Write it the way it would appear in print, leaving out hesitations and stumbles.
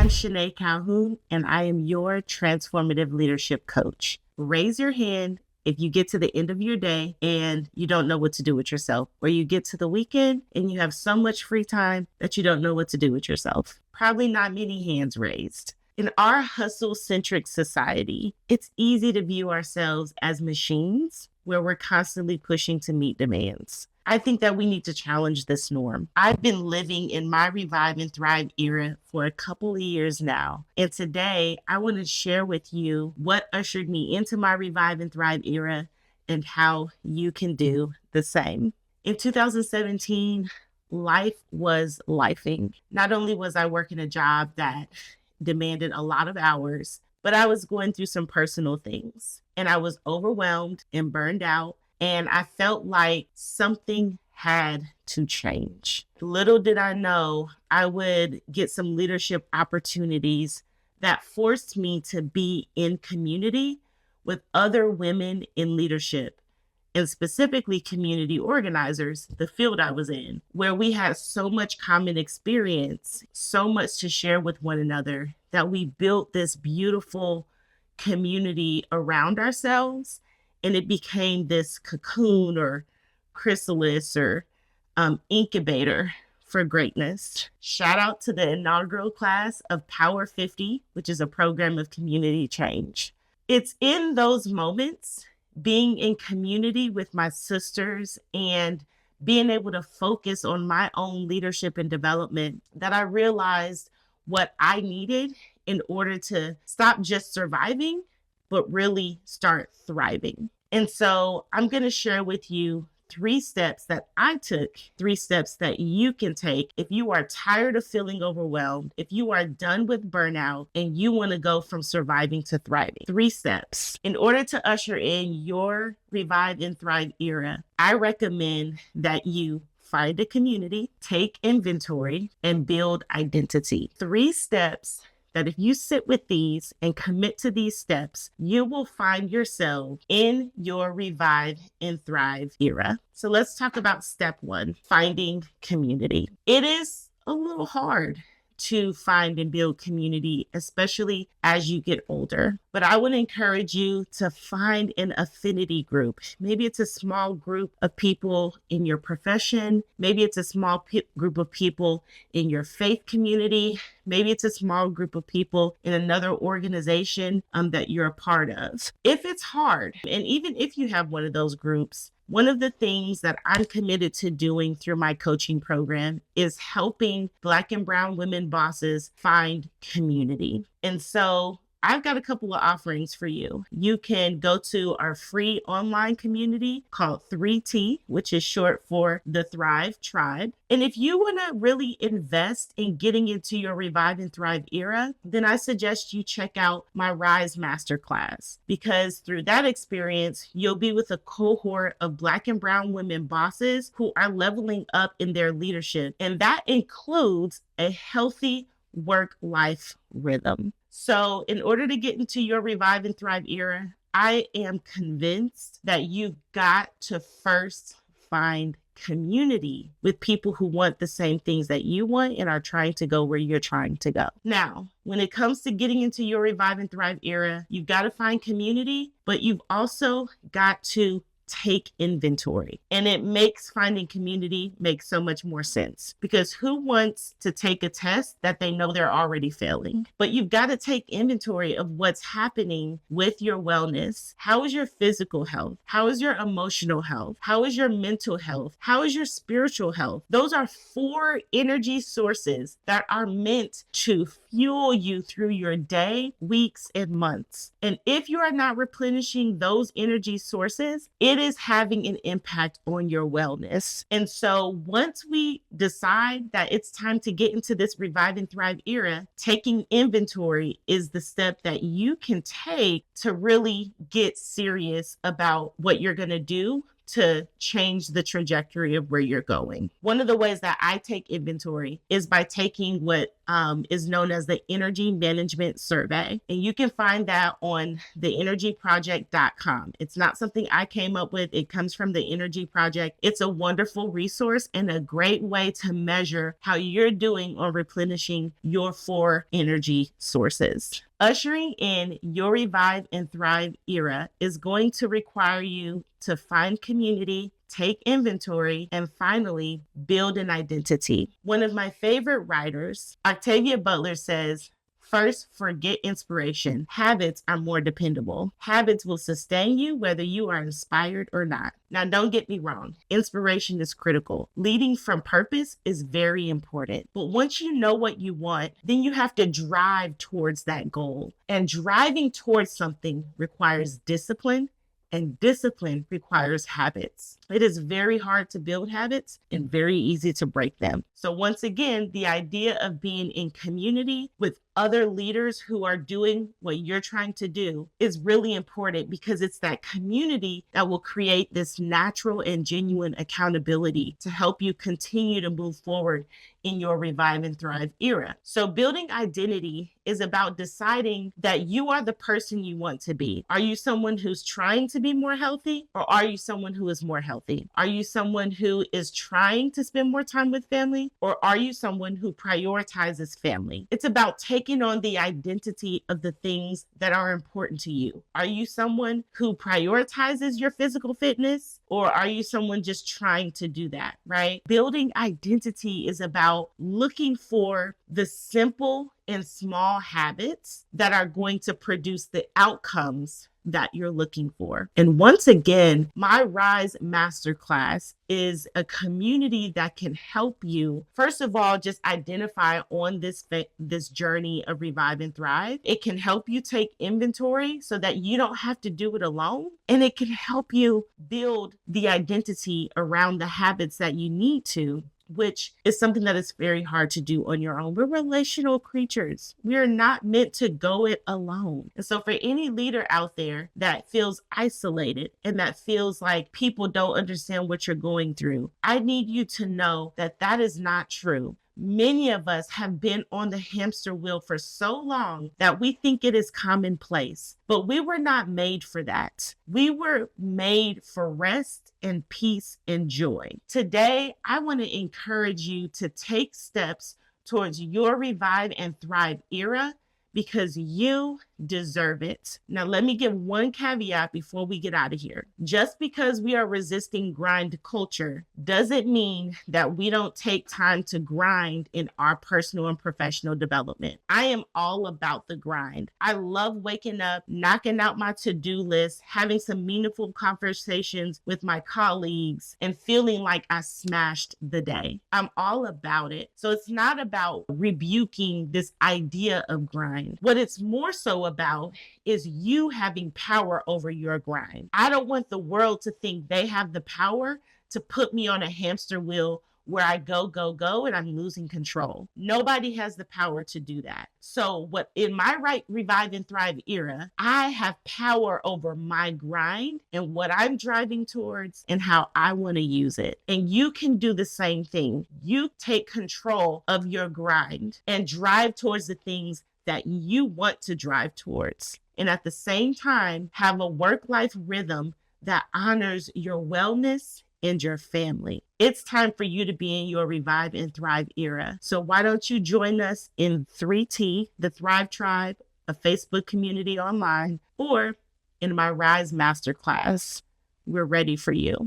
I'm Shanae Calhoun, and I am your transformative leadership coach. Raise your hand if you get to the end of your day and you don't know what to do with yourself, or you get to the weekend and you have so much free time that you don't know what to do with yourself. Probably not many hands raised. In our hustle-centric society, it's easy to view ourselves as machines where we're constantly pushing to meet demands. I think that we need to challenge this norm. I've been living in my Revive and Thrive era for a couple of years now. And today I want to share with you what ushered me into my Revive and Thrive era and how you can do the same. In 2017, life was lifing. Not only was I working a job that demanded a lot of hours, but I was going through some personal things and I was overwhelmed and burned out. And I felt like something had to change. Little did I know I would get some leadership opportunities that forced me to be in community with other women in leadership, and specifically community organizers, the field I was in, where we had so much common experience, so much to share with one another, that we built this beautiful community around ourselves. And it became this cocoon or chrysalis or incubator for greatness. Shout out to the inaugural class of Power 50, which is a program of community change. It's in those moments, being in community with my sisters and being able to focus on my own leadership and development, that I realized what I needed in order to stop just surviving, but really start thriving. And so I'm going to share with you 3 steps that I took, 3 steps that you can take if you are tired of feeling overwhelmed, if you are done with burnout and you want to go from surviving to thriving. 3 steps. In order to usher in your Revive and Thrive era, I recommend that you find a community, take inventory, and build identity. 3 steps that if you sit with these and commit to these steps, you will find yourself in your Revive and Thrive era. So let's talk about step 1, finding community. It is a little hard to find and build community, especially as you get older. But I would encourage you to find an affinity group. Maybe it's a small group of people in your profession. Maybe it's a small group of people in your faith community. Maybe it's a small group of people in another organization that you're a part of. If it's hard, and even if you have one of those groups, one of the things that I'm committed to doing through my coaching program is helping Black and Brown women bosses find community. And so I've got a couple of offerings for you. You can go to our free online community called 3T, which is short for the Thrive Tribe. And if you want to really invest in getting into your Revive and Thrive era, then I suggest you check out my Rise Masterclass, because through that experience, you'll be with a cohort of Black and Brown women bosses who are leveling up in their leadership. And that includes a healthy work-life rhythm. So in order to get into your Revive and Thrive era, I am convinced that you've got to first find community with people who want the same things that you want and are trying to go where you're trying to go. Now, when it comes to getting into your Revive and Thrive era, you've got to find community, but you've also got to take inventory. And it makes finding community make so much more sense, because who wants to take a test that they know they're already failing? But you've got to take inventory of what's happening with your wellness. How is your physical health? How is your emotional health? How is your mental health? How is your spiritual health? Those are 4 energy sources that are meant to fuel you through your day, weeks, and months. And if you are not replenishing those energy sources, it is having an impact on your wellness. And so once we decide that it's time to get into this Revive and Thrive era, taking inventory is the step that you can take to really get serious about what you're going to do to change the trajectory of where you're going. One of the ways that I take inventory is by taking what is known as the Energy Management Survey. And you can find that on theenergyproject.com. It's not something I came up with. It comes from the Energy Project. It's a wonderful resource and a great way to measure how you're doing on replenishing your 4 energy sources. Ushering in your Revive and Thrive era is going to require you to find community, take inventory, and finally build an identity. One of my favorite writers, Octavia Butler, says, first, forget inspiration. Habits are more dependable. Habits will sustain you whether you are inspired or not. Now, don't get me wrong. Inspiration is critical. Leading from purpose is very important. But once you know what you want, then you have to drive towards that goal. And driving towards something requires discipline, and discipline requires habits. It is very hard to build habits and very easy to break them. So once again, the idea of being in community with other leaders who are doing what you're trying to do is really important, because it's that community that will create this natural and genuine accountability to help you continue to move forward in your Revive and Thrive era. So building identity is about deciding that you are the person you want to be. Are you someone who's trying to be more healthy, or are you someone who is more healthy? Are you someone who is trying to spend more time with family, or are you someone who prioritizes family? It's about taking on the identity of the things that are important to you. Are you someone who prioritizes your physical fitness, or are you someone just trying to do that, right? Building identity is about looking for the simple and small habits that are going to produce the outcomes that you're looking for. And once again, my Rise Masterclass is a community that can help you, first of all, just identify on this journey of Revive and Thrive. It can help you take inventory so that you don't have to do it alone. And it can help you build the identity around the habits that you need to, which is something that is very hard to do on your own. We're relational creatures. We are not meant to go it alone. And so for any leader out there that feels isolated and that feels like people don't understand what you're going through, I need you to know that that is not true. Many of us have been on the hamster wheel for so long that we think it is commonplace, but we were not made for that. We were made for rest and peace and joy. Today, I want to encourage you to take steps towards your Revive and Thrive era, because you deserve it. Now, let me give one caveat before we get out of here. Just because we are resisting grind culture doesn't mean that we don't take time to grind in our personal and professional development. I am all about the grind. I love waking up, knocking out my to-do list, having some meaningful conversations with my colleagues, and feeling like I smashed the day. I'm all about it. So it's not about rebuking this idea of grind. What it's more so about is you having power over your grind. I don't want the world to think they have the power to put me on a hamster wheel where I go, and I'm losing control. Nobody has the power to do that. So what in my Revive and Thrive era, I have power over my grind and what I'm driving towards and how I want to use it. And you can do the same thing. You take control of your grind and drive towards the things that you want to drive towards. And at the same time, have a work-life rhythm that honors your wellness and your family. It's time for you to be in your Revive and Thrive era. So why don't you join us in 3T, the Thrive Tribe, a Facebook community online, or in my Rise Masterclass. We're ready for you.